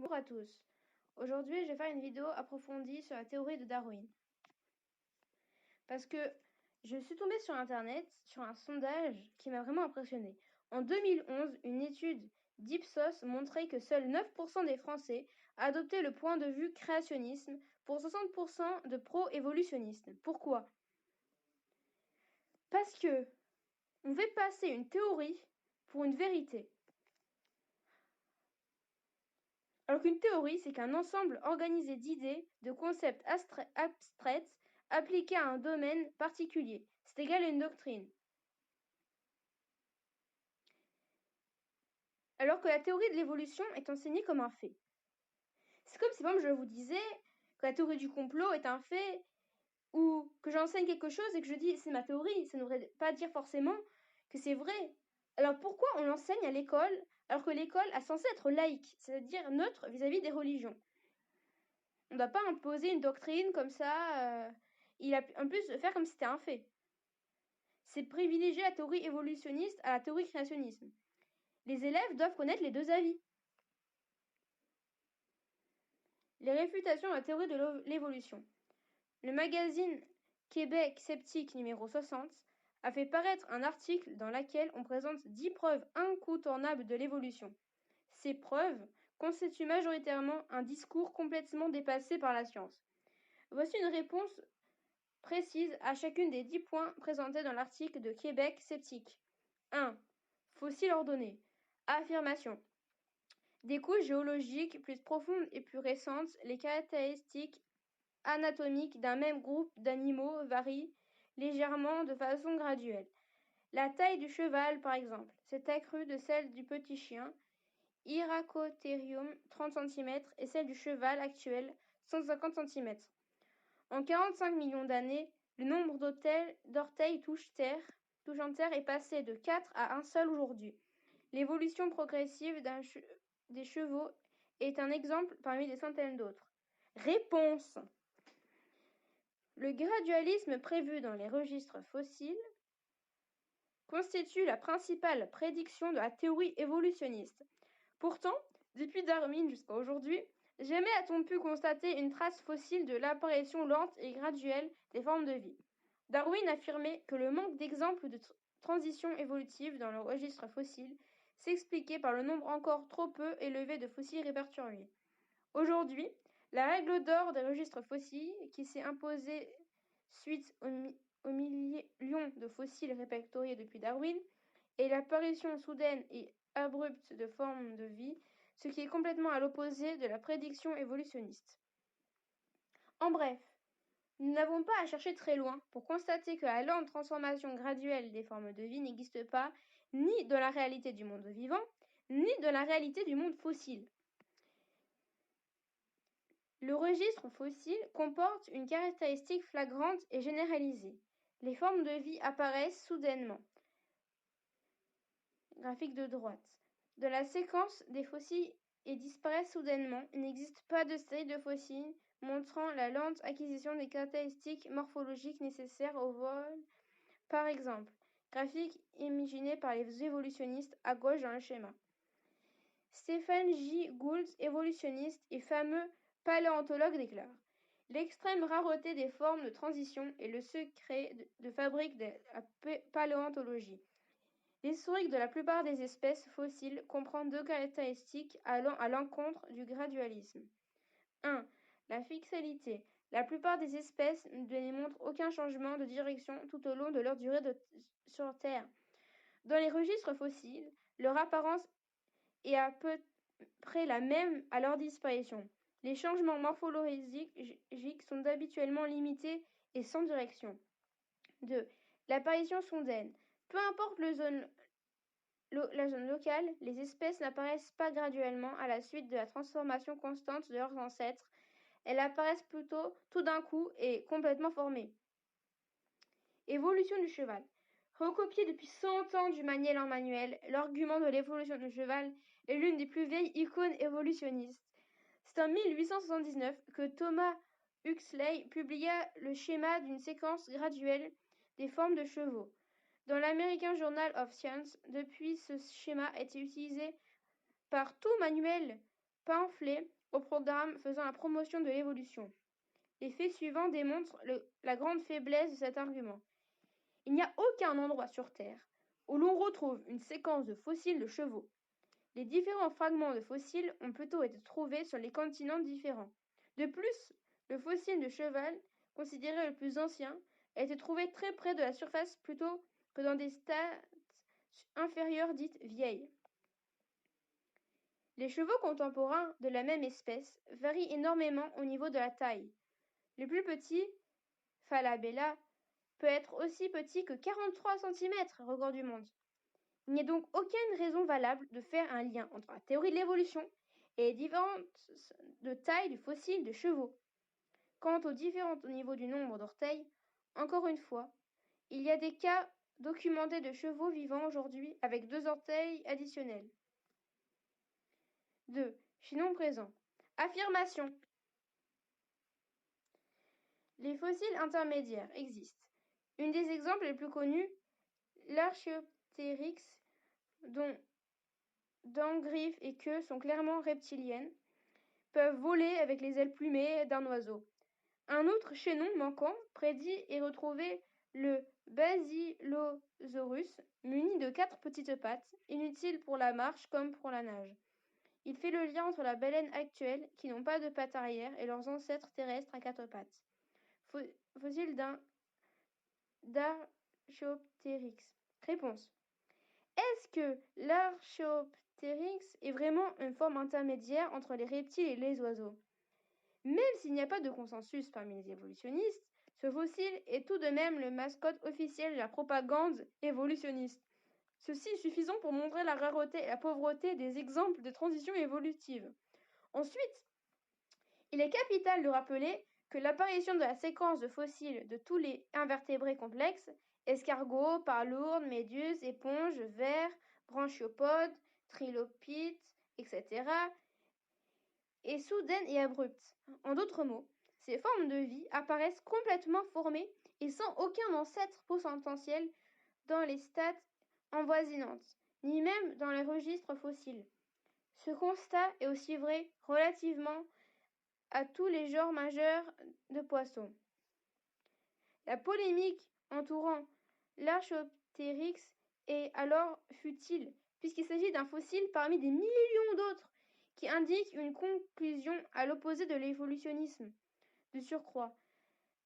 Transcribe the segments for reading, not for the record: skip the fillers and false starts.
Bonjour à tous. Aujourd'hui, je vais faire une vidéo approfondie sur la théorie de Darwin. Parce que je suis tombée sur Internet sur un sondage qui m'a vraiment impressionnée. En 2011, une étude d'Ipsos montrait que seuls 9% des Français adoptaient le point de vue créationnisme pour 60% de pro-évolutionnisme. Pourquoi? Parce que on fait passer une théorie pour une vérité. Alors qu'une théorie, c'est qu'un ensemble organisé d'idées, de concepts abstraits, appliqués à un domaine particulier. C'est égal à une doctrine. Alors que la théorie de l'évolution est enseignée comme un fait. C'est comme si, par exemple, je vous disais que la théorie du complot est un fait, ou que j'enseigne quelque chose et que je dis c'est ma théorie. Ça ne devrait pas dire forcément que c'est vrai. Alors pourquoi on l'enseigne à l'école alors que l'école est censée être laïque, c'est-à-dire neutre vis-à-vis des religions? On ne doit pas imposer une doctrine comme ça. Il a en plus de faire comme si c'était un fait. C'est privilégier la théorie évolutionniste à la théorie créationnisme. Les élèves doivent connaître les deux avis. Les réfutations à la théorie de l'évolution. Le magazine Québec Sceptique numéro 60 a fait paraître un article dans lequel on présente 10 preuves incontournables de l'évolution. Ces preuves constituent majoritairement un discours complètement dépassé par la science. Voici une réponse précise à chacune des 10 points présentés dans l'article de Québec Sceptique. 1. Fossiles ordonnés. Affirmation. Des couches géologiques plus profondes et plus récentes, les caractéristiques anatomiques d'un même groupe d'animaux varient légèrement de façon graduelle. La taille du cheval, par exemple, s'est accrue de celle du petit chien, Hyracotherium 30 cm, et celle du cheval actuel, 150 cm. En 45 millions d'années, le nombre d'orteils touchant terre est passé de 4 à un seul aujourd'hui. L'évolution progressive des chevaux est un exemple parmi des centaines d'autres. Réponse. Le gradualisme prévu dans les registres fossiles constitue la principale prédiction de la théorie évolutionniste. Pourtant, depuis Darwin jusqu'à aujourd'hui, jamais a-t-on pu constater une trace fossile de l'apparition lente et graduelle des formes de vie. Darwin affirmait que le manque d'exemples de transition évolutive dans le registre fossile s'expliquait par le nombre encore trop peu élevé de fossiles répertoriés. Aujourd'hui, la règle d'or des registres fossiles, qui s'est imposée suite aux millions de fossiles répertoriés depuis Darwin, est l'apparition soudaine et abrupte de formes de vie, ce qui est complètement à l'opposé de la prédiction évolutionniste. En bref, nous n'avons pas à chercher très loin pour constater que la lente transformation graduelle des formes de vie n'existe pas ni dans la réalité du monde vivant, ni dans la réalité du monde fossile. Le registre fossile comporte une caractéristique flagrante et généralisée. Les formes de vie apparaissent soudainement. Graphique de droite. De la séquence des fossiles et disparaissent soudainement. Il n'existe pas de série de fossiles montrant la lente acquisition des caractéristiques morphologiques nécessaires au vol. Par exemple, graphique imaginé par les évolutionnistes à gauche dans le schéma. Stephen Jay Gould, évolutionniste et fameux paléontologue, déclare: l'extrême rareté des formes de transition est le secret de fabrique de la paléontologie. L'historique de la plupart des espèces fossiles comprend deux caractéristiques allant à l'encontre du gradualisme. 1. La fixalité. La plupart des espèces ne démontrent aucun changement de direction tout au long de leur durée sur Terre. Dans les registres fossiles, leur apparence est à peu près la même à leur disparition. Les changements morphologiques sont habituellement limités et sans direction. 2. L'apparition soudaine. Peu importe la zone locale, les espèces n'apparaissent pas graduellement à la suite de la transformation constante de leurs ancêtres. Elles apparaissent plutôt tout d'un coup et complètement formées. Évolution du cheval. Recopié depuis 100 ans du Maniel en manuel, l'argument de l'évolution du cheval est l'une des plus vieilles icônes évolutionnistes. C'est en 1879 que Thomas Huxley publia le schéma d'une séquence graduelle des formes de chevaux. Dans l'American Journal of Science, depuis, ce schéma a été utilisé par tout manuel pamphlet au programme faisant la promotion de l'évolution. Les faits suivants démontrent la grande faiblesse de cet argument. Il n'y a aucun endroit sur Terre où l'on retrouve une séquence de fossiles de chevaux. Les différents fragments de fossiles ont plutôt été trouvés sur les continents différents. De plus, le fossile de cheval, considéré le plus ancien, a été trouvé très près de la surface plutôt que dans des stades inférieures dites vieilles. Les chevaux contemporains de la même espèce varient énormément au niveau de la taille. Le plus petit, Falabella, peut être aussi petit que 43 cm, record du monde. Il n'y a donc aucune raison valable de faire un lien entre la théorie de l'évolution et les différences de taille du fossile de chevaux. Quant aux différents niveaux du nombre d'orteils, encore une fois, il y a des cas documentés de chevaux vivants aujourd'hui avec 2 orteils additionnels. 2. Chaînon présent. Affirmation. Les fossiles intermédiaires existent. Un des exemples les plus connus, l'Archaeopteryx, dont dents, griffes et queues sont clairement reptiliennes, peuvent voler avec les ailes plumées d'un oiseau. Un autre chaînon manquant prédit et retrouvé le Basilosaurus, muni de 4 petites pattes, inutiles pour la marche comme pour la nage. Il fait le lien entre la baleine actuelle, qui n'ont pas de pattes arrière, et leurs ancêtres terrestres à 4 pattes. Fossile d'Archaeopteryx. Réponse. Est-ce que l'Archaeopteryx est vraiment une forme intermédiaire entre les reptiles et les oiseaux? Même s'il n'y a pas de consensus parmi les évolutionnistes, ce fossile est tout de même le mascotte officiel de la propagande évolutionniste. Ceci est suffisant pour montrer la rareté et la pauvreté des exemples de transition évolutive. Ensuite, il est capital de rappeler que l'apparition de la séquence de fossiles de tous les invertébrés complexes, escargots, palourdes, méduses, éponges, vers, branchiopodes, trilobites, etc., est soudaine et abrupte. En d'autres mots, ces formes de vie apparaissent complètement formées et sans aucun ancêtre potentiel dans les stades avoisinantes, ni même dans les registres fossiles. Ce constat est aussi vrai relativement à tous les genres majeurs de poissons. La polémique entourant l'Archaeopteryx est alors futile, puisqu'il s'agit d'un fossile parmi des millions d'autres qui indiquent une conclusion à l'opposé de l'évolutionnisme. De surcroît,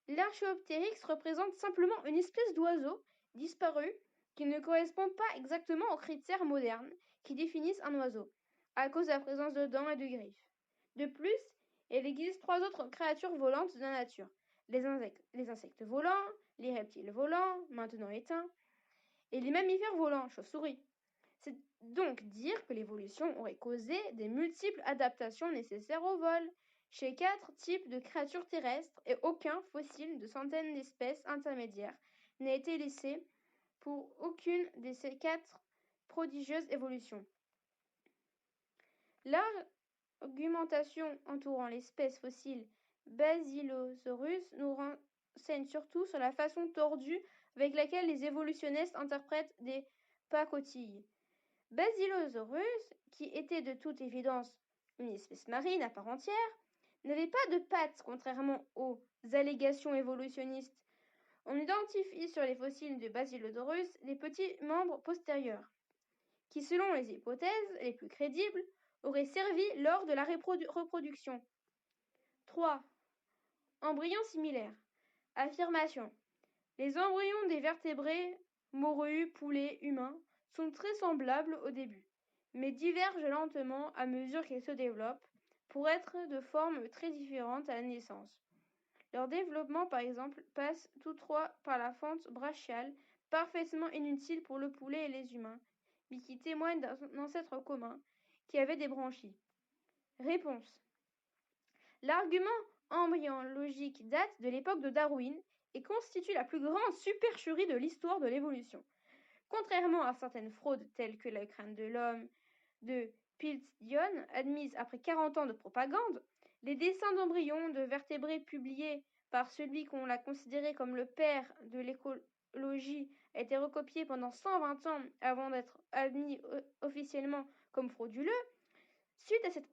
l'Archaeopteryx représente simplement une espèce d'oiseau disparu qui ne correspond pas exactement aux critères modernes qui définissent un oiseau, à cause de la présence de dents et de griffes. De plus, il existe 3 autres créatures volantes de la nature. Les insectes volants, les reptiles volants, maintenant éteints, et les mammifères volants, chauves-souris. C'est donc dire que l'évolution aurait causé des multiples adaptations nécessaires au vol chez 4 types de créatures terrestres et aucun fossile de centaines d'espèces intermédiaires n'a été laissé pour aucune de ces 4 prodigieuses évolutions. L'argumentation entourant l'espèce fossile Basilosaurus nous renseigne surtout sur la façon tordue avec laquelle les évolutionnistes interprètent des pacotilles. Basilosaurus, qui était de toute évidence une espèce marine à part entière, n'avait pas de pattes contrairement aux allégations évolutionnistes. On identifie sur les fossiles de Basilosaurus les petits membres postérieurs, qui selon les hypothèses les plus crédibles, auraient servi lors de la reproduction. 3. Embryons similaires. Affirmation. Les embryons des vertébrés, morues, poulets, humains, sont très semblables au début, mais divergent lentement à mesure qu'ils se développent, pour être de formes très différentes à la naissance. Leur développement, par exemple, passe tous 3 par la fente brachiale, parfaitement inutile pour le poulet et les humains, mais qui témoigne d'un ancêtre commun, qui avait des branchies. Réponse. L'argument embryologique date de l'époque de Darwin et constitue la plus grande supercherie de l'histoire de l'évolution. Contrairement à certaines fraudes telles que le crâne de l'homme de Piltdown, admise après 40 ans de propagande, les dessins d'embryons de vertébrés publiés par celui qu'on l'a considéré comme le père de l'écologie a été recopiés pendant 120 ans avant d'être admis officiellement comme frauduleux. Suite à cette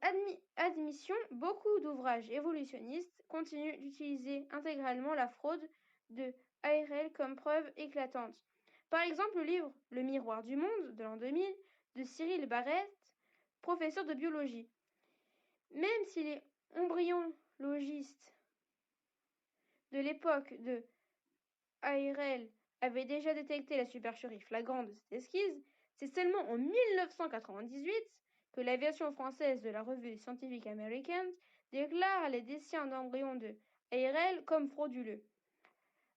admission, beaucoup d'ouvrages évolutionnistes continuent d'utiliser intégralement la fraude de ARL comme preuve éclatante. Par exemple, le livre Le miroir du monde de l'an 2000 de Cyril Barrett, professeur de biologie. Même si les embryologistes de l'époque de ARL avaient déjà détecté la supercherie flagrante de cette esquisse, c'est seulement en 1998 que l'aviation française de la revue Scientific American déclare les dessins d'embryons de ARL comme frauduleux.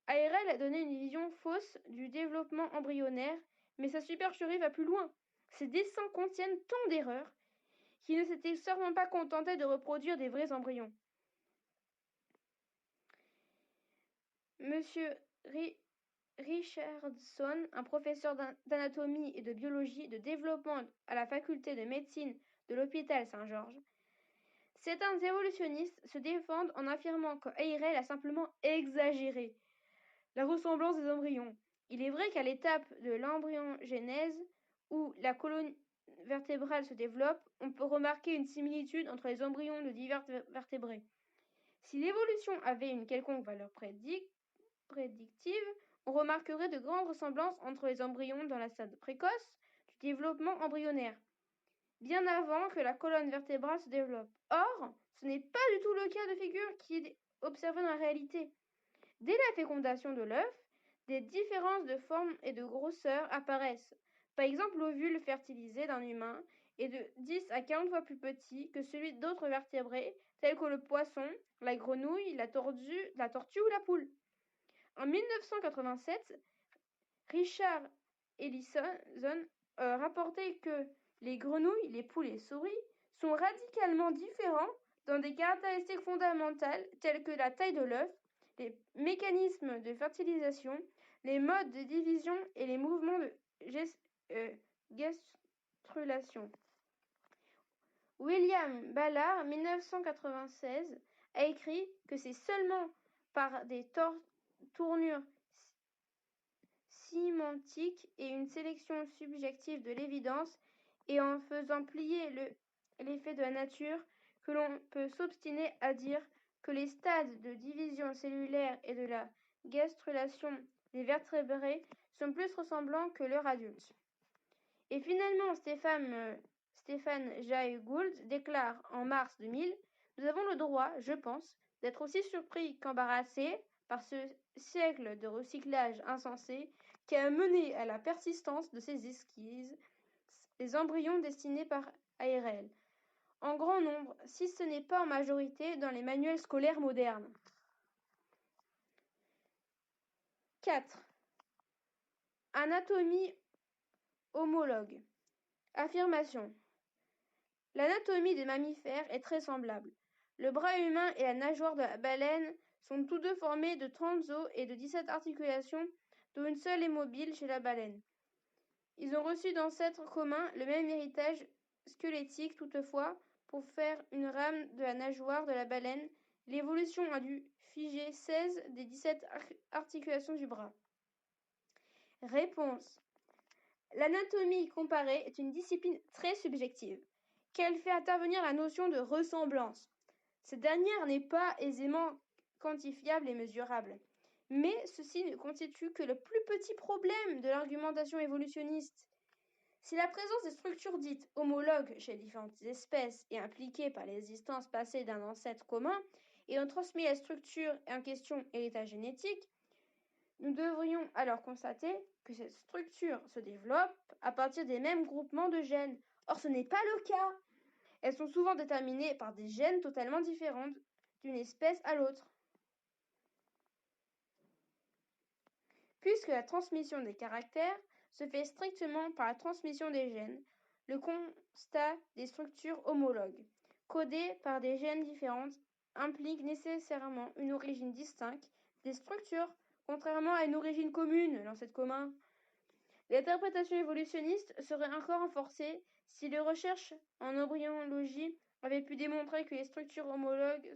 ARL a donné une vision fausse du développement embryonnaire, mais sa supercherie va plus loin. Ces dessins contiennent tant d'erreurs qu'il ne s'était sûrement pas contenté de reproduire des vrais embryons. Monsieur Richardson, un professeur d'anatomie et de biologie de développement à la faculté de médecine de l'hôpital Saint-Georges. Certains évolutionnistes se défendent en affirmant qu'ARL a simplement exagéré la ressemblance des embryons. Il est vrai qu'à l'étape de l'embryogénèse, où la colonne vertébrale se développe, on peut remarquer une similitude entre les embryons de divers vertébrés. Si l'évolution avait une quelconque valeur prédictive, on remarquerait de grandes ressemblances entre les embryons dans la stade précoce du développement embryonnaire, bien avant que la colonne vertébrale se développe. Or, ce n'est pas du tout le cas de figure qui est observé dans la réalité. Dès la fécondation de l'œuf, des différences de forme et de grosseur apparaissent. Par exemple, l'ovule fertilisé d'un humain est de 10 à 40 fois plus petit que celui d'autres vertébrés, tels que le poisson, la grenouille, la tortue ou la poule. En 1987, Richard Ellison rapportait que les grenouilles, les poules et les souris sont radicalement différents dans des caractéristiques fondamentales telles que la taille de l'œuf, les mécanismes de fertilisation, les modes de division et les mouvements de gastrulation. William Ballard, 1996, a écrit que c'est seulement par des tournures sémantique et une sélection subjective de l'évidence et en faisant plier l'effet de la nature que l'on peut s'obstiner à dire que les stades de division cellulaire et de la gastrulation des vertébrés sont plus ressemblants que leur adulte. Et finalement, Stéphane Jay Gould déclare en mars 2000 « Nous avons le droit, je pense, d'être aussi surpris qu'embarrassés par ce siècle de recyclage insensé qui a mené à la persistance de ces esquisses, les embryons destinés par ARL, en grand nombre, si ce n'est pas en majorité dans les manuels scolaires modernes. » 4. Anatomie homologue. Affirmation. L'anatomie des mammifères est très semblable. Le bras humain et la nageoire de la baleine sont tous deux formés de 30 os et de 17 articulations, dont une seule est mobile chez la baleine. Ils ont reçu d'ancêtres communs le même héritage squelettique toutefois, pour faire une rame de la nageoire de la baleine, l'évolution a dû figer 16 des 17 articulations du bras. Réponse. L'anatomie comparée est une discipline très subjective, qu'elle fait intervenir la notion de ressemblance. Cette dernière n'est pas aisément quantifiable et mesurable. Mais ceci ne constitue que le plus petit problème de l'argumentation évolutionniste. Si la présence des structures dites homologues chez différentes espèces est impliquée par l'existence passée d'un ancêtre commun et ont transmis la structure en question héritage génétique, nous devrions alors constater que cette structure se développe à partir des mêmes groupements de gènes. Or, ce n'est pas le cas. Elles sont souvent déterminées par des gènes totalement différents d'une espèce à l'autre. Puisque la transmission des caractères se fait strictement par la transmission des gènes, le constat des structures homologues, codées par des gènes différentes, implique nécessairement une origine distincte des structures, contrairement à une origine commune, l'ancêtre commun. L'interprétation évolutionniste serait encore renforcée si les recherches en embryologie avaient pu démontrer que les structures homologues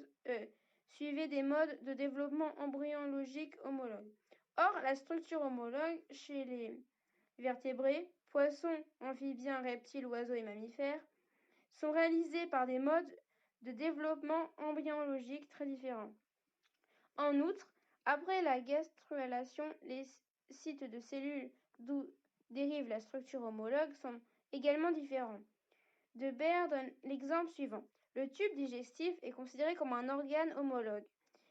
suivaient des modes de développement embryologique homologues. Or, la structure homologue chez les vertébrés, poissons, amphibiens, reptiles, oiseaux et mammifères, sont réalisés par des modes de développement embryologique très différents. En outre, après la gastrulation, les sites de cellules d'où dérive la structure homologue sont également différents. De Baer donne l'exemple suivant. Le tube digestif est considéré comme un organe homologue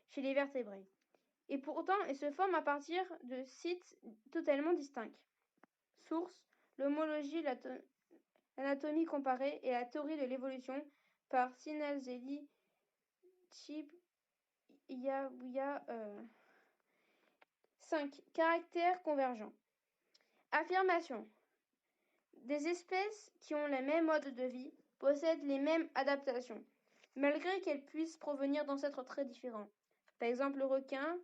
chez les vertébrés. Et pourtant, il se forme à partir de sites totalement distincts. Source, l'homologie, l'anatomie comparée et la théorie de l'évolution par Sinalzelli, Chip, Yabuya. 5. Caractères convergents. Affirmation. Des espèces qui ont les mêmes modes de vie possèdent les mêmes adaptations, malgré qu'elles puissent provenir d'ancêtres très différents. Par exemple, le requin,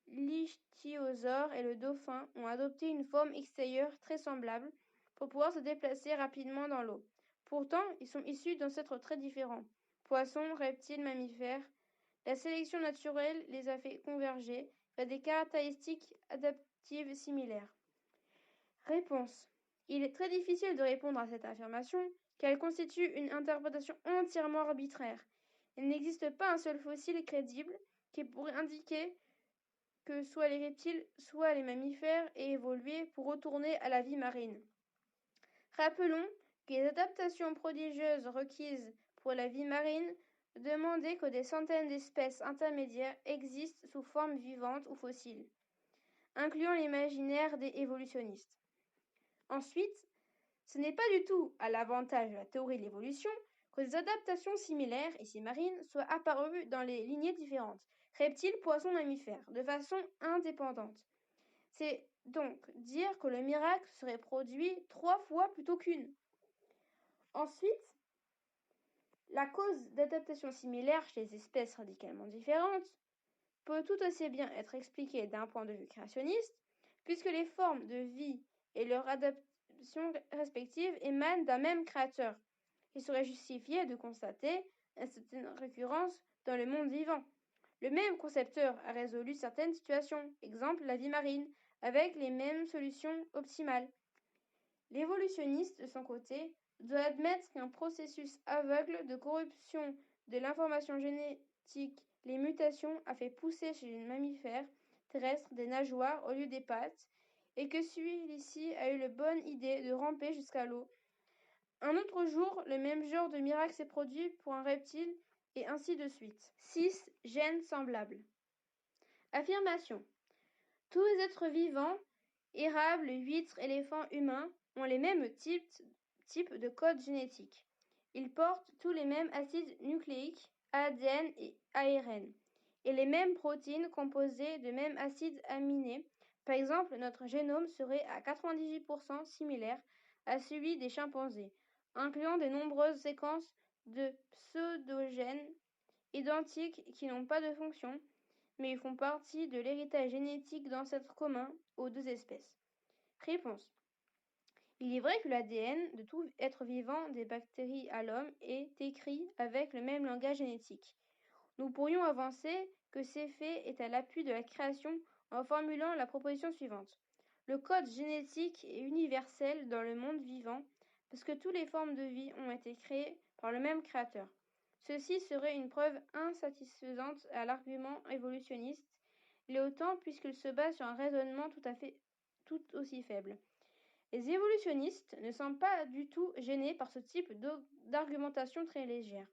l'ichthyosaure et le dauphin ont adopté une forme extérieure très semblable pour pouvoir se déplacer rapidement dans l'eau. Pourtant, ils sont issus d'ancêtres très différents. Poissons, reptiles, mammifères. La sélection naturelle les a fait converger vers des caractéristiques adaptives similaires. Réponse. Il est très difficile de répondre à cette affirmation car elle constitue une interprétation entièrement arbitraire. Il n'existe pas un seul fossile crédible qui pourrait indiquer que soit les reptiles, soit les mammifères aient évolué pour retourner à la vie marine. Rappelons que les adaptations prodigieuses requises pour la vie marine demandaient que des centaines d'espèces intermédiaires existent sous forme vivante ou fossile, incluant l'imaginaire des évolutionnistes. Ensuite, ce n'est pas du tout à l'avantage de la théorie de l'évolution que des adaptations similaires, ici marines, soient apparues dans les lignées différentes, reptiles, poissons, mammifères, de façon indépendante. C'est donc dire que le miracle serait produit 3 fois plutôt qu'une. Ensuite, la cause d'adaptation similaire chez les espèces radicalement différentes peut tout aussi bien être expliquée d'un point de vue créationniste, puisque les formes de vie et leur adaptation respectives émanent d'un même créateur. Il serait justifié de constater une certaine récurrence dans le monde vivant. Le même concepteur a résolu certaines situations, exemple la vie marine, avec les mêmes solutions optimales. L'évolutionniste, de son côté, doit admettre qu'un processus aveugle de corruption de l'information génétique, les mutations, a fait pousser chez les mammifères terrestres des nageoires au lieu des pattes, et que celui-ci a eu la bonne idée de ramper jusqu'à l'eau. Un autre jour, le même genre de miracle s'est produit pour un reptile, et ainsi de suite. 6. Gènes semblables. Affirmation. Tous les êtres vivants, érables, huîtres, éléphants, humains, ont les mêmes types de codes génétiques. Ils portent tous les mêmes acides nucléiques, ADN et ARN, et les mêmes protéines composées de mêmes acides aminés. Par exemple, notre génome serait à 98% similaire à celui des chimpanzés, incluant de nombreuses séquences de pseudogènes identiques qui n'ont pas de fonction, mais ils font partie de l'héritage génétique d'ancêtres communs aux deux espèces. Réponse. Il est vrai que l'ADN de tout être vivant, des bactéries à l'homme, est écrit avec le même langage génétique. Nous pourrions avancer que ces faits est à l'appui de la création en formulant la proposition suivante. Le code génétique est universel dans le monde vivant parce que toutes les formes de vie ont été créées par le même créateur. Ceci serait une preuve insatisfaisante à l'argument évolutionniste, il est autant puisqu'il se base sur un raisonnement tout aussi faible. Les évolutionnistes ne sont pas du tout gênés par ce type d'argumentation très légère.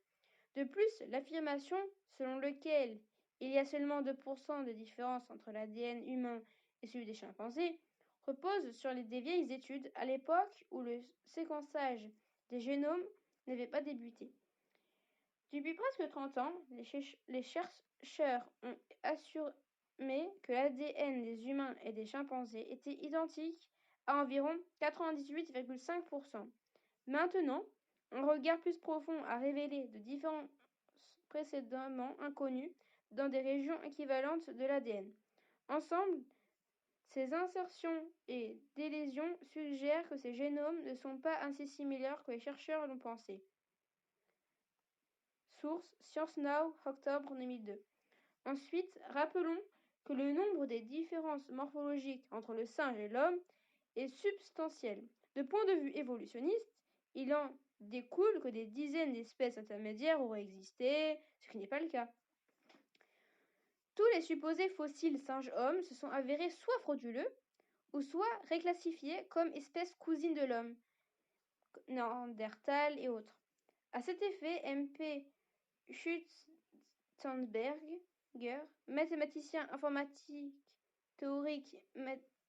De plus, l'affirmation selon laquelle il y a seulement 2% de différence entre l'ADN humain et celui des chimpanzés repose sur des vieilles études à l'époque où le séquençage des génomes n'avait pas débuté. Depuis presque 30 ans, les chercheurs ont assuré que l'ADN des humains et des chimpanzés était identique à environ 98,5%. Maintenant, un regard plus profond a révélé de différences précédemment inconnues dans des régions équivalentes de l'ADN. Ensemble, ces insertions et délétions suggèrent que ces génomes ne sont pas ainsi similaires que les chercheurs l'ont pensé. Source Science Now, octobre 2002. Ensuite, rappelons que le nombre des différences morphologiques entre le singe et l'homme est substantiel. De point de vue évolutionniste, il en découle que des dizaines d'espèces intermédiaires auraient existé, ce qui n'est pas le cas. Tous les supposés fossiles singes-hommes se sont avérés soit frauduleux, ou soit réclassifiés comme espèces cousines de l'homme, Néandertal et autres. À cet effet, M.P. Schutzenberger, mathématicien informatique théorique,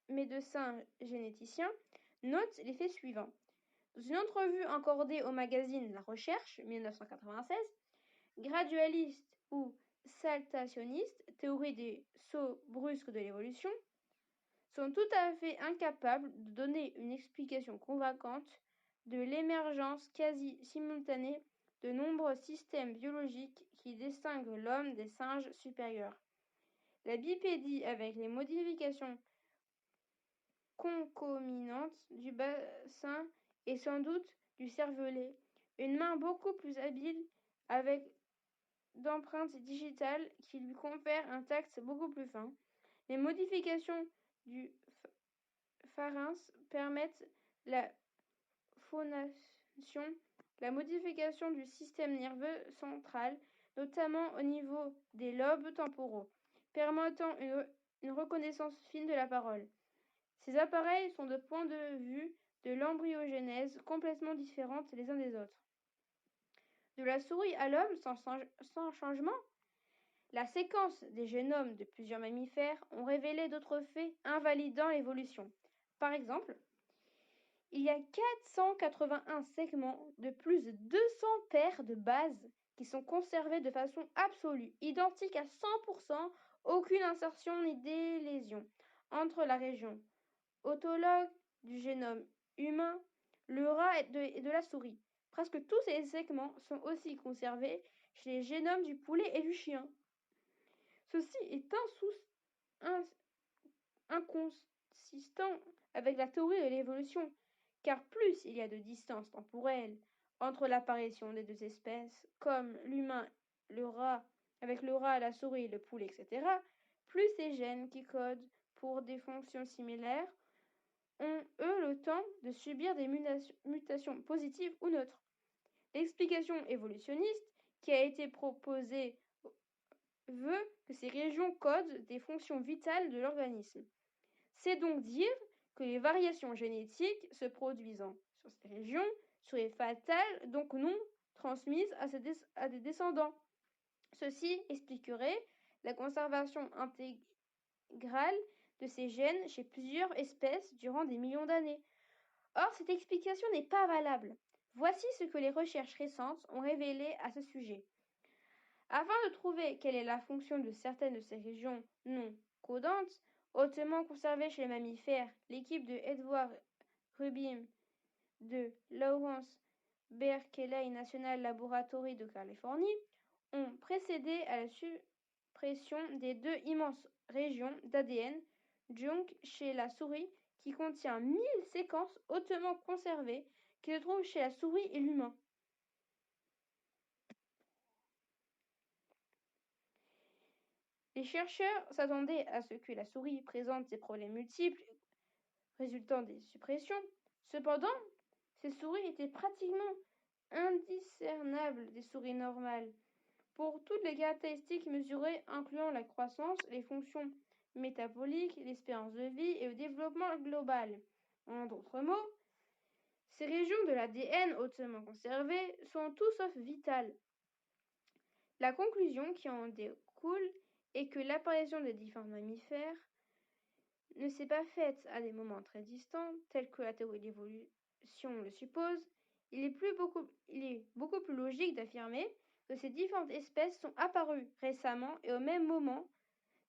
médecin généticien, note les faits suivants. Dans une entrevue accordée au magazine La Recherche, 1996, gradualiste ou saltationniste, théorie des sauts brusques de l'évolution, sont tout à fait incapables de donner une explication convaincante de l'émergence quasi simultanée de nombreux systèmes biologiques qui distinguent l'homme des singes supérieurs. La bipédie avec les modifications concomitantes du bassin et sans doute du cervelet, une main beaucoup plus habile avec d'empreintes digitales qui lui confèrent un tact beaucoup plus fin. Les modifications du pharynx permettent la phonation, la modification du système nerveux central, notamment au niveau des lobes temporaux, permettant une reconnaissance fine de la parole. Ces appareils sont de point de vue de l'embryogénèse complètement différentes les uns des autres. De la souris à l'homme sans changement, la séquence des génomes de plusieurs mammifères ont révélé d'autres faits invalidant l'évolution. Par exemple, il y a 481 segments de plus de 200 paires de bases qui sont conservées de façon absolue, identiques à 100%, aucune insertion ni délétion entre la région autologue du génome humain, le rat et de la souris. Presque tous ces segments sont aussi conservés chez les génomes du poulet et du chien. Ceci est inconsistant avec la théorie de l'évolution, car plus il y a de distance temporelle entre l'apparition des deux espèces, comme l'humain, le rat, avec le rat, la souris, le poulet, etc., plus ces gènes qui codent pour des fonctions similaires ont, eux, le temps de subir des mutations positives ou neutres. L'explication évolutionniste qui a été proposée veut que ces régions codent des fonctions vitales de l'organisme. C'est donc dire que les variations génétiques se produisant sur ces régions seraient fatales, donc non transmises à des descendants. Ceci expliquerait la conservation intégrale de ces gènes chez plusieurs espèces durant des millions d'années. Or, cette explication n'est pas valable. Voici ce que les recherches récentes ont révélé à ce sujet. Afin de trouver quelle est la fonction de certaines de ces régions non codantes, hautement conservées chez les mammifères, l'équipe de Edward Rubin de Lawrence Berkeley National Laboratory de Californie ont procédé à la suppression des deux immenses régions d'ADN junk chez la souris qui contient 1000 séquences hautement conservées qui se trouvent chez la souris et l'humain. Les chercheurs s'attendaient à ce que la souris présente des problèmes multiples résultant des suppressions. Cependant, ces souris étaient pratiquement indiscernables des souris normales pour toutes les caractéristiques mesurées incluant la croissance, les fonctions métaboliques, l'espérance de vie et le développement global. En d'autres mots, ces régions de l'ADN hautement conservées sont tout sauf vitales. La conclusion qui en découle est que l'apparition des différents mammifères ne s'est pas faite à des moments très distants, tels que la théorie de l'évolution le suppose. Il est beaucoup plus logique d'affirmer que ces différentes espèces sont apparues récemment et au même moment,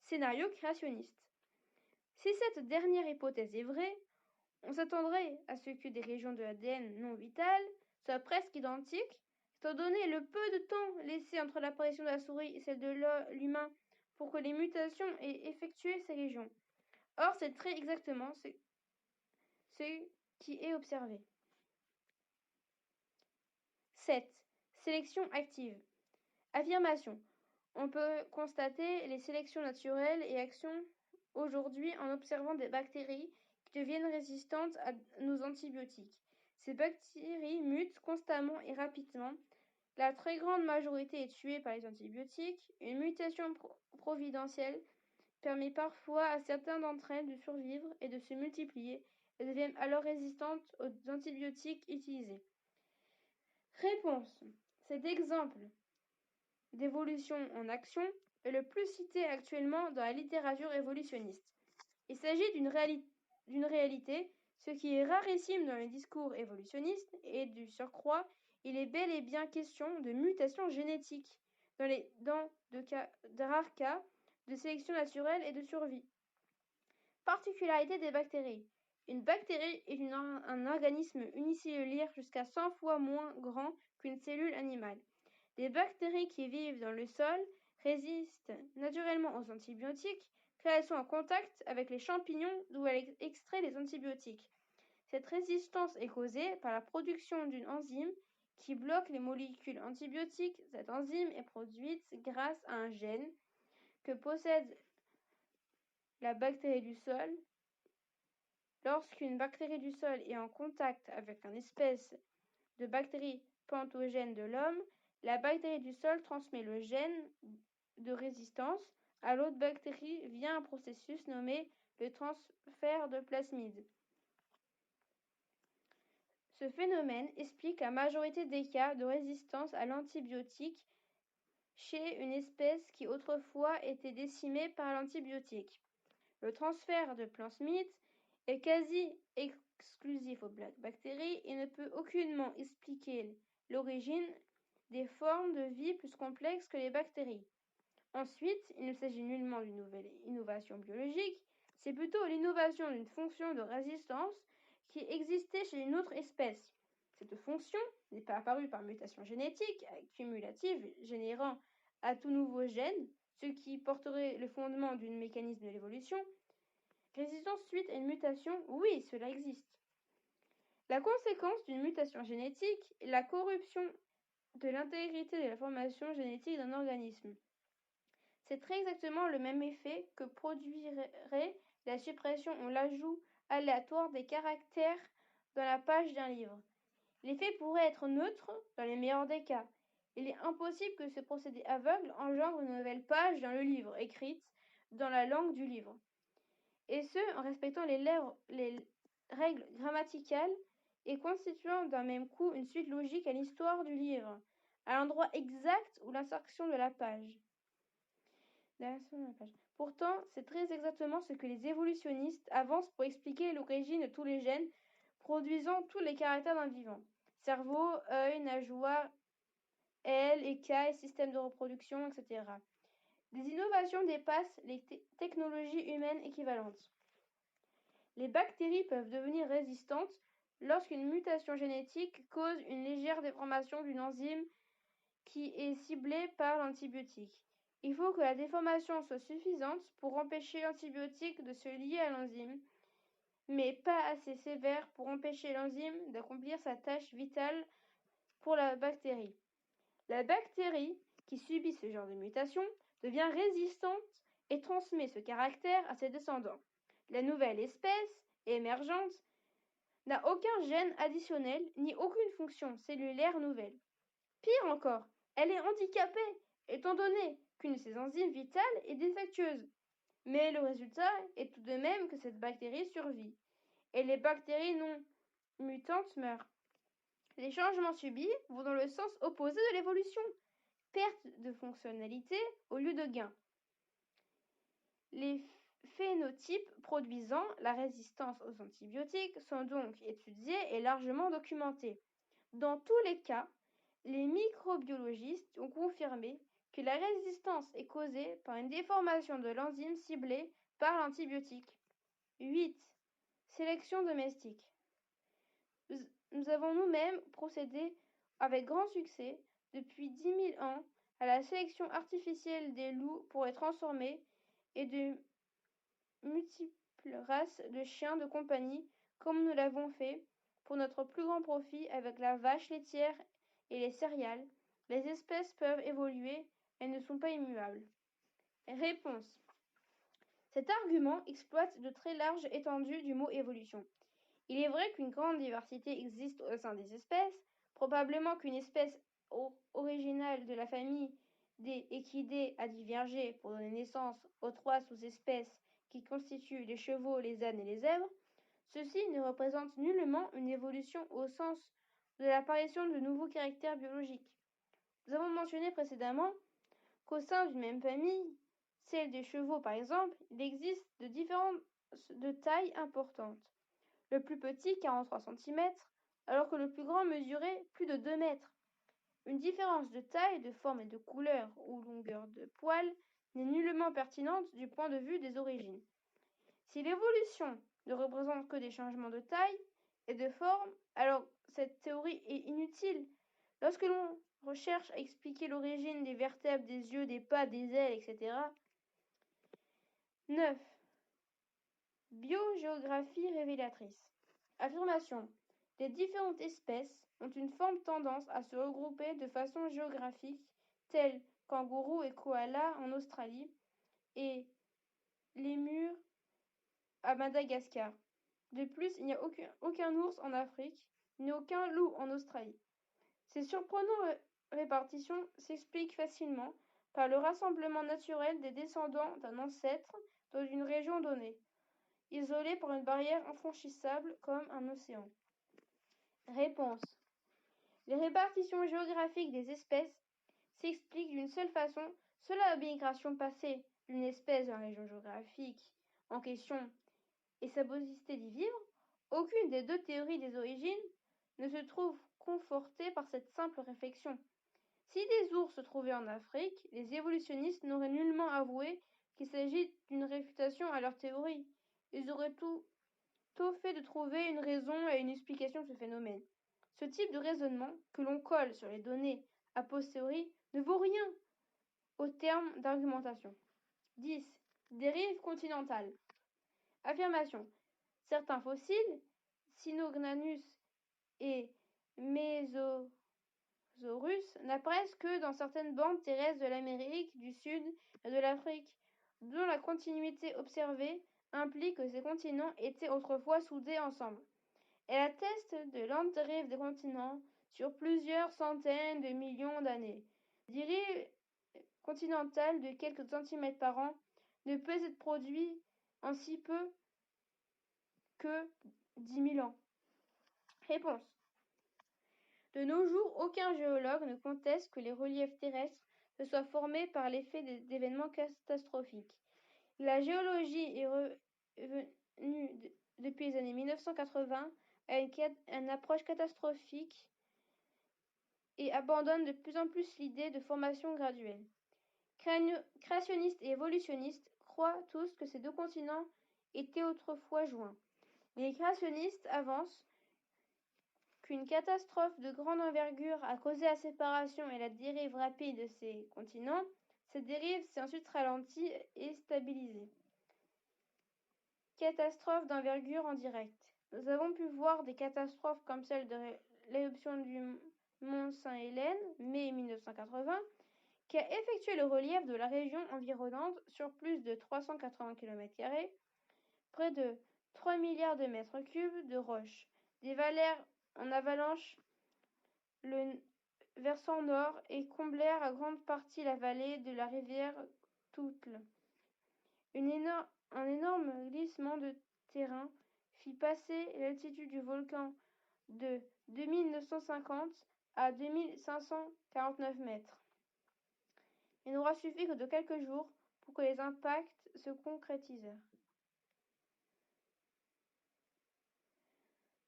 scénario créationniste. Si cette dernière hypothèse est vraie, on s'attendrait à ce que des régions de l'ADN non vitales soient presque identiques, étant donné le peu de temps laissé entre l'apparition de la souris et celle de l'humain pour que les mutations aient effectué ces régions. Or, c'est très exactement ce qui est observé. 7. Sélection active. Affirmation. On peut constater les sélections naturelles et actions aujourd'hui en observant des bactéries qui deviennent résistantes à nos antibiotiques. Ces bactéries mutent constamment et rapidement. La très grande majorité est tuée par les antibiotiques. Une mutation providentielle permet parfois à certaines d'entre elles de survivre et de se multiplier et deviennent alors résistantes aux antibiotiques utilisés. Réponse. Cet exemple d'évolution en action est le plus cité actuellement dans la littérature évolutionniste. Il s'agit d'une réalité, ce qui est rarissime dans les discours évolutionnistes, et du surcroît, il est bel et bien question de mutation génétique dans de rares cas de sélection naturelle et de survie. Particularité des bactéries. Une bactérie est un organisme unicellulaire jusqu'à 100 fois moins grand qu'une cellule animale. Les bactéries qui vivent dans le sol résistent naturellement aux antibiotiques car elles sont en contact avec les champignons d'où elles extraient les antibiotiques. Cette résistance est causée par la production d'une enzyme qui bloque les molécules antibiotiques. Cette enzyme est produite grâce à un gène que possède la bactérie du sol. Lorsqu'une bactérie du sol est en contact avec une espèce de bactérie pathogène de l'homme, la bactérie du sol transmet le gène de résistance à l'autre bactérie via un processus nommé le transfert de plasmide. Ce phénomène explique la majorité des cas de résistance à l'antibiotique chez une espèce qui autrefois était décimée par l'antibiotique. Le transfert de plasmide est quasi exclusif aux bactéries et ne peut aucunement expliquer l'origine des formes de vie plus complexes que les bactéries. Ensuite, il ne s'agit nullement d'une nouvelle innovation biologique, c'est plutôt l'innovation d'une fonction de résistance qui existait chez une autre espèce. Cette fonction n'est pas apparue par mutation génétique cumulative générant un tout nouveau gène, ce qui porterait le fondement d'un mécanisme de l'évolution. Résistance suite à une mutation, oui, cela existe. La conséquence d'une mutation génétique est la corruption de l'intégrité de la formation génétique d'un organisme. C'est très exactement le même effet que produirait la suppression ou l'ajout aléatoire des caractères dans la page d'un livre. L'effet pourrait être neutre dans les meilleurs des cas. Il est impossible que ce procédé aveugle engendre une nouvelle page dans le livre, écrite dans la langue du livre. Et ce, en respectant les règles grammaticales et constituant d'un même coup une suite logique à l'histoire du livre, à l'endroit exact où l'insertion de la page. Pourtant, c'est très exactement ce que les évolutionnistes avancent pour expliquer l'origine de tous les gènes produisant tous les caractères d'un vivant. Cerveau, œil, nageoire, ailes, écailles, système de reproduction, etc. Des innovations dépassent les technologies humaines équivalentes. Les bactéries peuvent devenir résistantes lorsqu'une mutation génétique cause une légère déformation d'une enzyme qui est ciblée par l'antibiotique. Il faut que la déformation soit suffisante pour empêcher l'antibiotique de se lier à l'enzyme, mais pas assez sévère pour empêcher l'enzyme d'accomplir sa tâche vitale pour la bactérie. La bactérie qui subit ce genre de mutation devient résistante et transmet ce caractère à ses descendants. La nouvelle espèce émergente n'a aucun gène additionnel ni aucune fonction cellulaire nouvelle. Pire encore, elle est handicapée, étant donné qu'une de ses enzymes vitales est défectueuse. Mais le résultat est tout de même que cette bactérie survit, et les bactéries non mutantes meurent. Les changements subis vont dans le sens opposé de l'évolution, perte de fonctionnalité au lieu de gain. Les phénotypes produisant la résistance aux antibiotiques sont donc étudiés et largement documentés. Dans tous les cas, les microbiologistes ont confirmé que la résistance est causée par une déformation de l'enzyme ciblée par l'antibiotique. 8. Sélection domestique. Nous avons nous-mêmes procédé avec grand succès depuis 10 000 ans à la sélection artificielle des loups pour les transformer et de multiples races de chiens de compagnie comme nous l'avons fait pour notre plus grand profit avec la vache laitière et les céréales. Les espèces peuvent évoluer, elles ne sont pas immuables. Réponse. Cet argument exploite de très larges étendues du mot évolution. Il est vrai qu'une grande diversité existe au sein des espèces, probablement qu'une espèce originale de la famille des équidés a divergé pour donner naissance aux 3 sous-espèces qui constituent les chevaux, les ânes et les zèbres. Ceci ne représente nullement une évolution au sens de l'apparition de nouveaux caractères biologiques. Nous avons mentionné précédemment qu'au sein d'une même famille, celle des chevaux par exemple, il existe de différences de taille importantes. Le plus petit 43 cm, alors que le plus grand mesurait plus de 2 mètres. Une différence de taille, de forme et de couleur ou longueur de poil n'est nullement pertinente du point de vue des origines. Si l'évolution ne représente que des changements de taille et de forme, alors cette théorie est inutile. Lorsque l'on recherche à expliquer l'origine des vertèbres, des yeux, des pattes, des ailes, etc. 9. Biogéographie révélatrice. Affirmation. Les différentes espèces ont une forte tendance à se regrouper de façon géographique, tels kangourous et koalas en Australie et lémurs à Madagascar. De plus, il n'y a aucun ours en Afrique, ni aucun loup en Australie. Ces surprenantes répartitions s'expliquent facilement par le rassemblement naturel des descendants d'un ancêtre dans une région donnée, isolée par une barrière infranchissable comme un océan. Réponse. Les répartitions géographiques des espèces s'expliquent d'une seule façon, soit la migration passée d'une espèce dans la région géographique en question et sa possibilité d'y vivre. Aucune des deux théories des origines ne se trouve confortée par cette simple réflexion. Si des ours se trouvaient en Afrique, les évolutionnistes n'auraient nullement avoué qu'il s'agit d'une réfutation à leur théorie. Ils auraient tout fait de trouver une raison et une explication de ce phénomène. Ce type de raisonnement, que l'on colle sur les données a posteriori, ne vaut rien au terme d'argumentation. 10. Dérive continentale. Affirmation. Certains fossiles, Cynognanus et Mesosaurus, n'apparaissent que dans certaines bandes terrestres de l'Amérique du Sud et de l'Afrique, dont la continuité observée implique que ces continents étaient autrefois soudés ensemble. Elle atteste de lentes dérives des continents sur plusieurs centaines de millions d'années. La dérive continentale de quelques centimètres par an ne peut être produite en si peu que 10 000 ans. Réponse. De nos jours, aucun géologue ne conteste que les reliefs terrestres se soient formés par l'effet d'événements catastrophiques. La géologie est revenue depuis les années 1980 à une approche catastrophique et abandonne de plus en plus l'idée de formation graduelle. Créationnistes et évolutionnistes croient tous que ces deux continents étaient autrefois joints. Les créationnistes avancent qu'une catastrophe de grande envergure a causé la séparation et la dérive rapide de ces continents. Cette dérive s'est ensuite ralentie et stabilisée. Catastrophe d'envergure en direct. Nous avons pu voir des catastrophes comme celle de l'éruption du mont Saint-Hélène, mai 1980, qui a effectué le relief de la région environnante sur plus de 380 km², près de 3 milliards de mètres cubes de roches, dévalèrent en avalanche le versant nord et comblèrent à grande partie la vallée de la rivière Toutle. Un énorme glissement de terrain fit passer l'altitude du volcan de 2950 à 2549 mètres. Il n'aura suffi que de quelques jours pour que les impacts se concrétisèrent.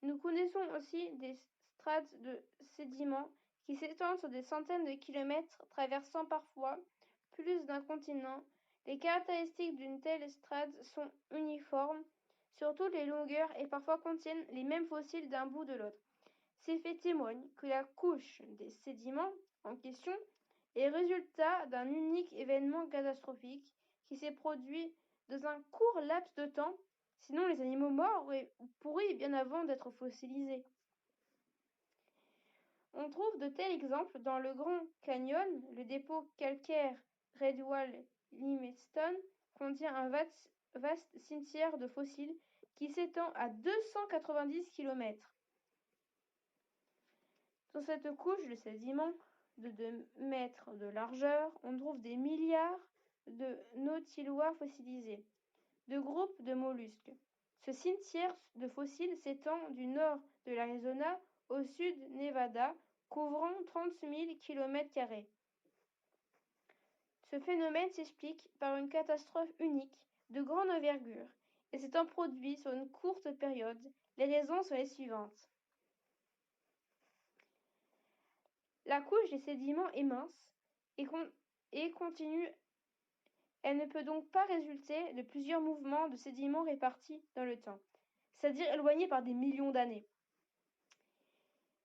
Nous connaissons aussi des strates de sédiments qui s'étendent sur des centaines de kilomètres, traversant parfois plus d'un continent. Les caractéristiques d'une telle strate sont uniformes sur toutes les longueurs et parfois contiennent les mêmes fossiles d'un bout de l'autre. Ces faits témoignent que la couche des sédiments en question est le résultat d'un unique événement catastrophique qui s'est produit dans un court laps de temps. Sinon, les animaux morts auraient pourri bien avant d'être fossilisés. On trouve de tels exemples dans le Grand Canyon. Le dépôt calcaire Redwall Limestone contient un vaste cimetière de fossiles qui s'étend à 290 km. Dans cette couche de sédiments de 2 mètres de largeur, on trouve des milliards de nautilois fossilisés, de groupes de mollusques. Ce cimetière de fossiles s'étend du nord de l'Arizona au sud Nevada, couvrant 30 000 km². Ce phénomène s'explique par une catastrophe unique de grande envergure et s'étant produit sur une courte période. Les raisons sont les suivantes. La couche des sédiments est mince et continue. Elle ne peut donc pas résulter de plusieurs mouvements de sédiments répartis dans le temps, c'est-à-dire éloignés par des millions d'années.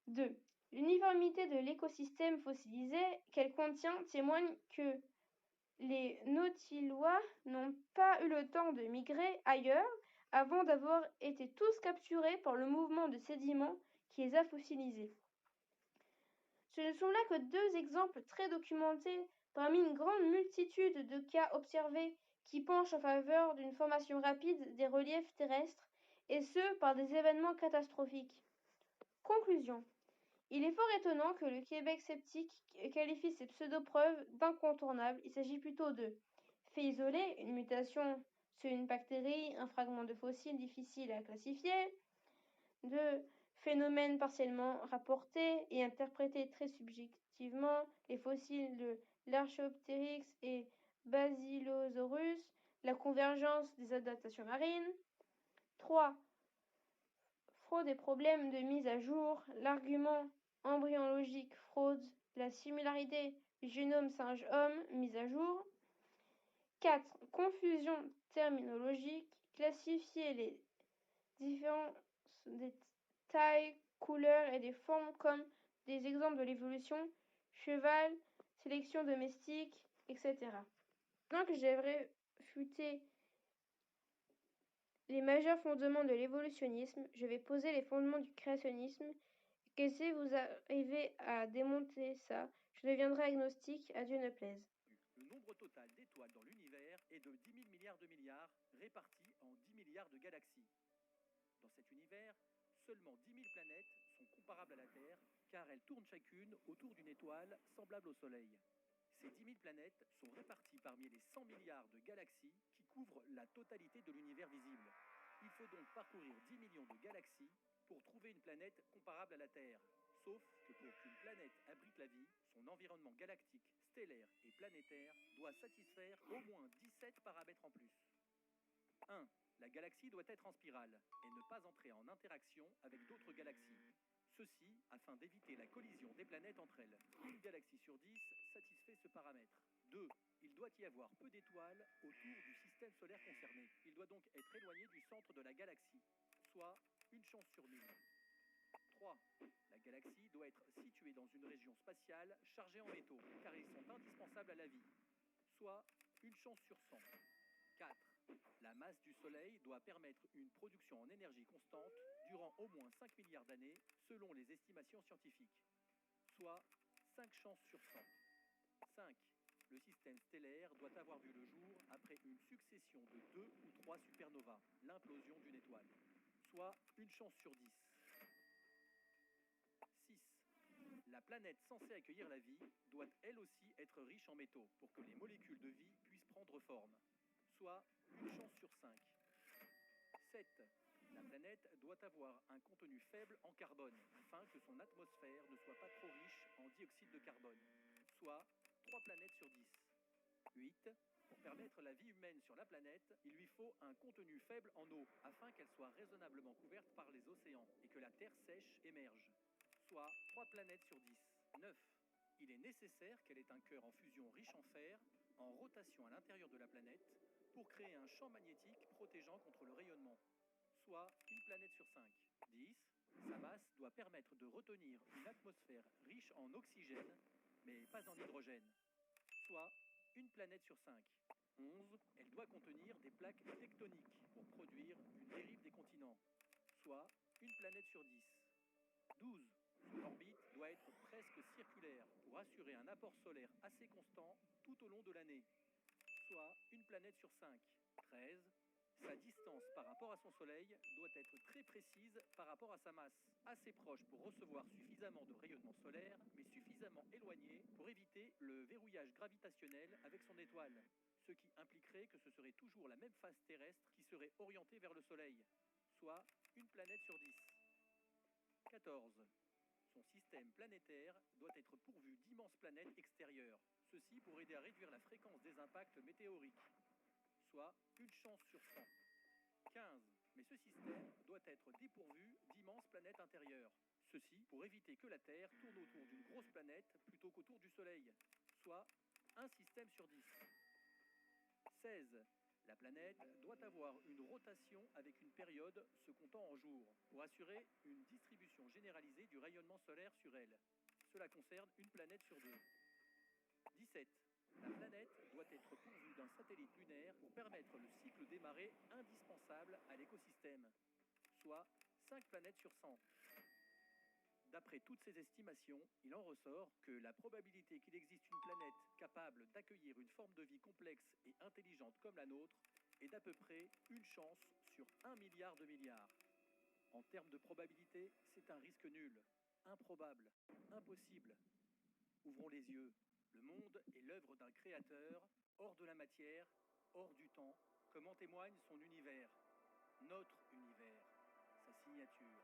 2. L'uniformité de l'écosystème fossilisé qu'elle contient témoigne que les nautilois n'ont pas eu le temps de migrer ailleurs avant d'avoir été tous capturés par le mouvement de sédiments qui les a fossilisés. Ce ne sont là que deux exemples très documentés parmi une grande multitude de cas observés qui penchent en faveur d'une formation rapide des reliefs terrestres, et ce par des événements catastrophiques. Conclusion. Il est fort étonnant que le Québec sceptique qualifie ces pseudo-preuves d'incontournables. Il s'agit plutôt de faits isolés, une mutation sur une bactérie, un fragment de fossile difficile à classifier, de phénomènes partiellement rapportés et interprétés très subjectivement, les fossiles de l'Archaeopteryx et Basilosaurus, la convergence des adaptations marines. 3. Fraude et problèmes de mise à jour, l'argument embryologique fraude, la similarité du génome singe-homme mise à jour. 4. Confusion terminologique, classifier les différences des tailles, couleurs et des formes comme des exemples de l'évolution, cheval, sélection domestique, etc. Maintenant que j'ai réfuté les majeurs fondements de l'évolutionnisme, je vais poser les fondements du créationnisme. Que si vous arrivez à démonter ça, je deviendrai agnostique, à Dieu ne plaise. Le nombre total d'étoiles dans l'univers est de 10 000 milliards de milliards, répartis en 10 milliards de galaxies. Dans cet univers, seulement 10 000 planètes sont comparables à la Terre, car elles tournent chacune autour d'une étoile semblable au Soleil. Ces 10 000 planètes sont réparties parmi les 100 milliards de galaxies qui couvrent la totalité de l'univers visible. Il faut donc parcourir 10 millions de galaxies pour trouver une planète comparable à la Terre. Sauf que pour qu'une planète abrite la vie, son environnement galactique, stellaire et planétaire doit satisfaire au moins 17 paramètres en plus. 1. La galaxie doit être en spirale et ne pas entrer en interaction avec d'autres galaxies. Ceci afin d'éviter la collision des planètes entre elles. Une galaxie sur 10 satisfait ce paramètre. 2. Il doit y avoir peu d'étoiles autour du système solaire concerné. Il doit donc être éloigné du centre de la galaxie, soit une chance sur 1000. 3. La galaxie doit être située dans une région spatiale chargée en métaux, car ils sont indispensables à la vie, soit une chance sur 100. 4. La masse du Soleil doit permettre une production en énergie constante durant au moins 5 milliards d'années, selon les estimations scientifiques, soit 5 chances sur 100. 5. Le système stellaire doit avoir vu le jour après une succession de 2 ou 3 supernovas, l'implosion d'une étoile, soit une chance sur 10. 6. La planète censée accueillir la vie doit elle aussi être riche en métaux pour que les molécules de vie puissent prendre forme, soit une chance sur 5. 7. La planète doit avoir un contenu faible en carbone afin que son atmosphère ne soit pas trop riche en dioxyde de carbone, soit 3 planètes sur 10. 8. Pour permettre la vie humaine sur la planète, il lui faut un contenu faible en eau afin qu'elle soit raisonnablement couverte par les océans et que la Terre sèche émerge, soit 3 planètes sur 10. 9. Il est nécessaire qu'elle ait un cœur en fusion riche en fer, en rotation à l'intérieur de la planète, pour créer un champ magnétique protégeant contre le rayonnement, soit une planète sur 5. 10. Sa masse doit permettre de retenir une atmosphère riche en oxygène, mais pas en hydrogène, soit une planète sur 5. 11. Elle doit contenir des plaques tectoniques pour produire une dérive des continents, soit une planète sur 10. 12. Son orbite doit être presque circulaire pour assurer un apport solaire assez constant tout au long de l'année, soit une planète sur 5. 13. Sa distance par rapport à son Soleil doit être très précise par rapport à sa masse, assez proche pour recevoir suffisamment de rayonnement solaire, mais suffisamment éloigné pour éviter le verrouillage gravitationnel avec son étoile, ce qui impliquerait que ce serait toujours la même face terrestre qui serait orientée vers le Soleil, soit une planète sur 10. 14. Son système planétaire doit être pourvu d'immenses planètes extérieures, ceci pour aider à réduire la fréquence des impacts météoriques, soit une chance sur 100. 15. Mais ce système doit être dépourvu d'immenses planètes intérieures, ceci pour éviter que la Terre tourne autour d'une grosse planète plutôt qu'autour du Soleil, soit un système sur 10. 16. La planète doit avoir une rotation avec une période se comptant en jours, pour assurer une distribution généralisée du rayonnement solaire sur elle. Cela concerne une planète sur 2. 17. La planète doit être pourvue d'un satellite lunaire pour permettre le cycle des marées indispensable à l'écosystème, soit 5 planètes sur 100. D'après toutes ces estimations, il en ressort que la probabilité qu'il existe une planète capable d'accueillir une forme de vie complexe et intelligente comme la nôtre est d'à peu près une chance sur 1 milliard de milliards. En termes de probabilité, c'est un risque nul, improbable, impossible. Ouvrons les yeux. Le monde est l'œuvre d'un créateur, hors de la matière, hors du temps, comme en témoigne son univers, notre univers, sa signature.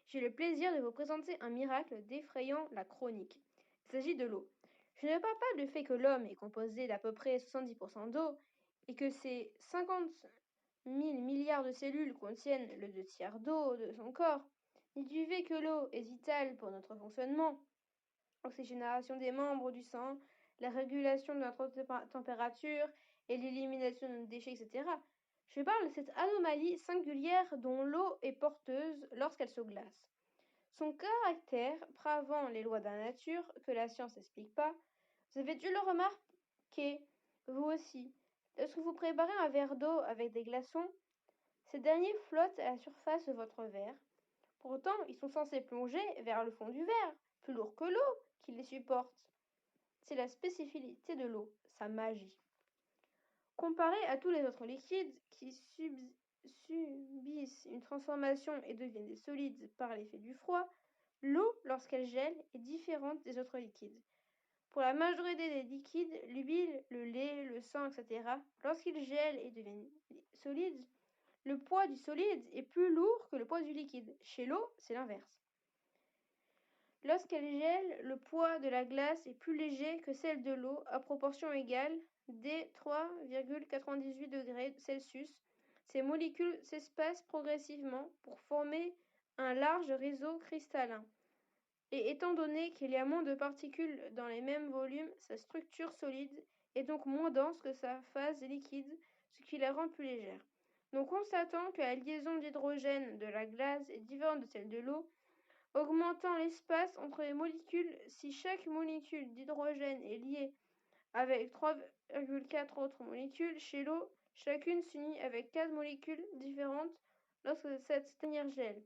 J'ai le plaisir de vous présenter un miracle défrayant la chronique. Il s'agit de l'eau. Je ne parle pas du fait que l'homme est composé d'à peu près 70% d'eau et que ses 50 000 milliards de cellules contiennent le 2/3 d'eau de son corps, ni du fait que l'eau est vitale pour notre fonctionnement, l'oxygénation des membres du sang, la régulation de notre température et l'élimination de nos déchets, etc. Je parle de cette anomalie singulière dont l'eau est porteuse lorsqu'elle se glace. Son caractère bravant les lois de la nature que la science n'explique pas, vous avez dû le remarquer, vous aussi. Lorsque vous préparez un verre d'eau avec des glaçons, ces derniers flottent à la surface de votre verre. Pourtant, ils sont censés plonger vers le fond du verre, plus lourd que l'eau qui les supporte. C'est la spécificité de l'eau, sa magie. Comparé à tous les autres liquides qui subissent une transformation et deviennent des solides par l'effet du froid, l'eau, lorsqu'elle gèle, est différente des autres liquides. Pour la majorité des liquides, l'huile, le lait, le sang, etc., lorsqu'ils gèlent et deviennent solides, le poids du solide est plus lourd que le poids du liquide. Chez l'eau, c'est l'inverse. Lorsqu'elle gèle, le poids de la glace est plus léger que celle de l'eau à proportion égale, dès 3,98 degrés Celsius. Ces molécules s'espacent progressivement pour former un large réseau cristallin. Et étant donné qu'il y a moins de particules dans les mêmes volumes, sa structure solide est donc moins dense que sa phase liquide, ce qui la rend plus légère. Nous constatons que la liaison d'hydrogène de la glace est différente de celle de l'eau, augmentant l'espace entre les molécules. Si chaque molécule d'hydrogène est liée avec 3,4 autres molécules, chez l'eau, chacune s'unit avec 4 molécules différentes lorsque cette dernière gèle.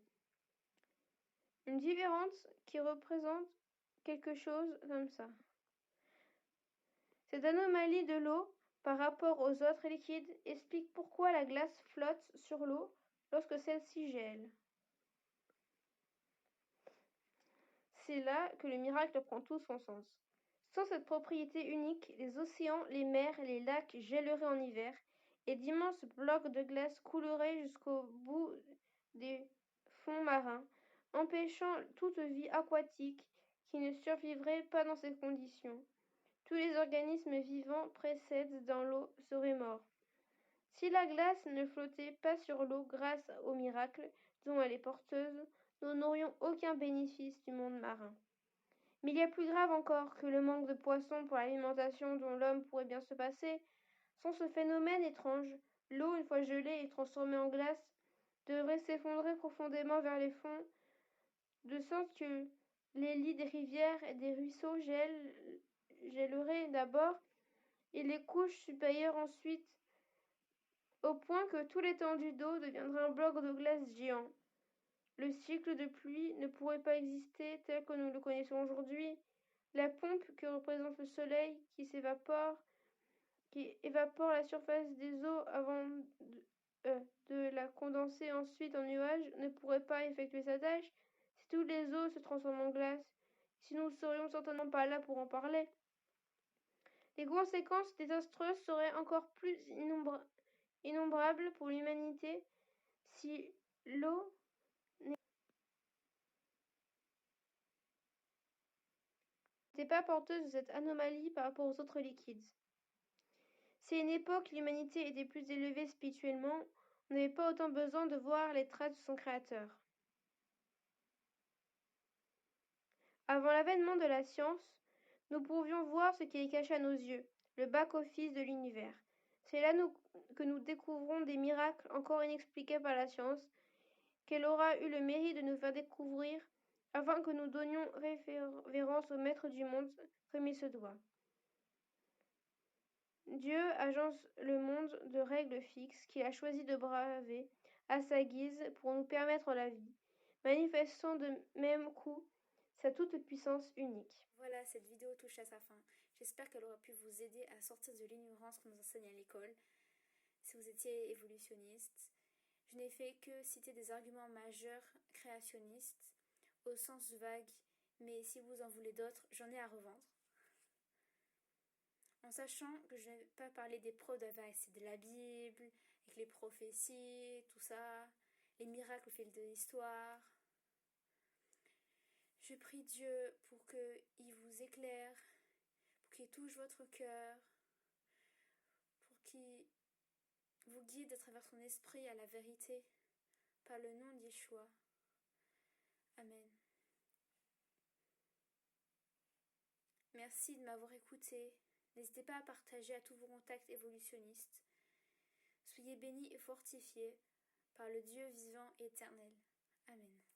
Une différence qui représente quelque chose comme ça. Cette anomalie de l'eau par rapport aux autres liquides explique pourquoi la glace flotte sur l'eau lorsque celle-ci gèle. C'est là que le miracle prend tout son sens. Sans cette propriété unique, les océans, les mers et les lacs gèleraient en hiver et d'immenses blocs de glace couleraient jusqu'au bout des fonds marins, empêchant toute vie aquatique qui ne survivrait pas dans ces conditions. Tous les organismes vivants présents dans l'eau seraient morts. Si la glace ne flottait pas sur l'eau grâce au miracle dont elle est porteuse, nous n'aurions aucun bénéfice du monde marin. Mais il y a plus grave encore que le manque de poissons pour l'alimentation dont l'homme pourrait bien se passer. Sans ce phénomène étrange, l'eau, une fois gelée et transformée en glace, devrait s'effondrer profondément vers les fonds, de sorte que les lits des rivières et des ruisseaux gèleraient d'abord et les couches supérieures ensuite, au point que toute l'étendue d'eau deviendrait un bloc de glace géant. Le cycle de pluie ne pourrait pas exister tel que nous le connaissons aujourd'hui. La pompe que représente le soleil qui s'évapore qui évapore la surface des eaux avant de la condenser ensuite en nuages, ne pourrait pas effectuer sa tâche si toutes les eaux se transforment en glace. Si nous serions certainement pas là pour en parler. Les conséquences désastreuses seraient encore plus innombrables pour l'humanité si l'eau n'était pas porteuse de cette anomalie par rapport aux autres liquides. Si à une époque l'humanité était plus élevée spirituellement, on n'avait pas autant besoin de voir les traces de son créateur. Avant l'avènement de la science, nous pouvions voir ce qui est caché à nos yeux, le back-office de l'univers. C'est là que nous découvrons des miracles encore inexpliqués par la science, qu'elle aura eu le mérite de nous faire découvrir afin que nous donnions révérence au Maître du monde comme il se doit. Dieu agence le monde de règles fixes qu'il a choisi de braver à sa guise pour nous permettre la vie, manifestant de même coup sa toute-puissance unique. Voilà, cette vidéo touche à sa fin. J'espère qu'elle aura pu vous aider à sortir de l'ignorance qu'on nous enseigne à l'école, si vous étiez évolutionniste. Je n'ai fait que citer des arguments majeurs créationnistes, au sens vague, mais si vous en voulez d'autres, j'en ai à revendre. En sachant que je n'ai pas parlé des preuves de la Bible, avec les prophéties, tout ça, les miracles au fil de l'histoire. Je prie Dieu pour qu'il vous éclaire, pour qu'il touche votre cœur, pour qu'il vous guide à travers son esprit à la vérité, par le nom d'Yeshua. Amen. Merci de m'avoir écouté. N'hésitez pas à partager à tous vos contacts évolutionnistes. Soyez bénis et fortifiés par le Dieu vivant et éternel. Amen.